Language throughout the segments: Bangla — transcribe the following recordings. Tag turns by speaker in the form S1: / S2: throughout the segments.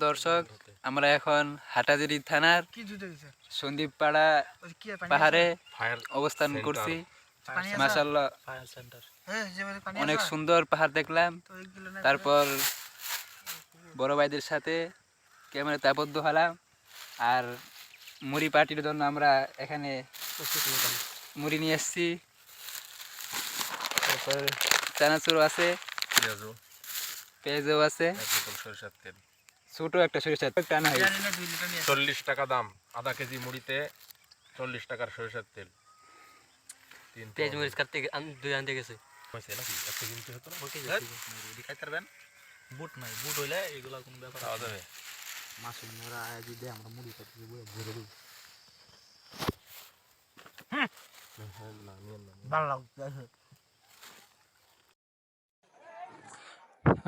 S1: দর্শক, আমরা এখন হাটাজারি থানার সন্দীপ পাড়া পাহাড়ে অবস্থান করছি। মাশাআল্লাহ অনেক সুন্দর পাহাড় দেখলাম। তারপর বড় ভাইদের সাথে ক্যামেরাতে আবদ্ধ হলাম। আর মুড়ি পার্টির জন্য আমরা এখানে মুড়ি নিয়ে এসেছি। তারপর চানাচুর আছে, পেঁয়াজও আছে,
S2: সরিষার তেল,
S1: ছোট একটা সরিষার তেল টানা হয়
S2: 40 টাকা দাম। আধা কেজি মুড়িতে 40 টাকার সরিষার তেল।
S3: পেঁয়াজ মরিচ কাটতে দুই আনতে গেছে
S2: নাকি একটা কিনতে হতো না?
S3: খাইতে পারবেন। বুট নাই, বুট হইলে এগুলা কোনো ব্যাপার
S2: খাওয়া যাবে।
S3: মাসুম ওরা যদি আমরা মুড়ি কাটতে ভরে দিই ভালো লাগছে।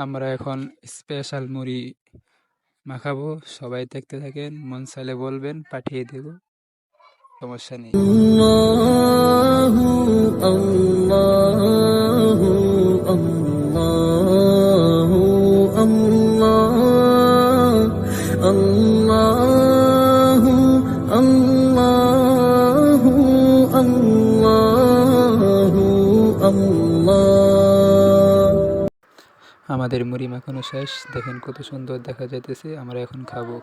S1: আমরা এখন স্পেশাল মুড়ি মাখাবো। সবাই দেখতে থাকেন, মন চাইলে বলবেন, পাঠিয়ে দেব, সমস্যা নেই। আমাদের মুড়ি মাখানো শেষ। দেখেন কত সুন্দর দেখা যাইতেছে। আমরা এখন খাবো।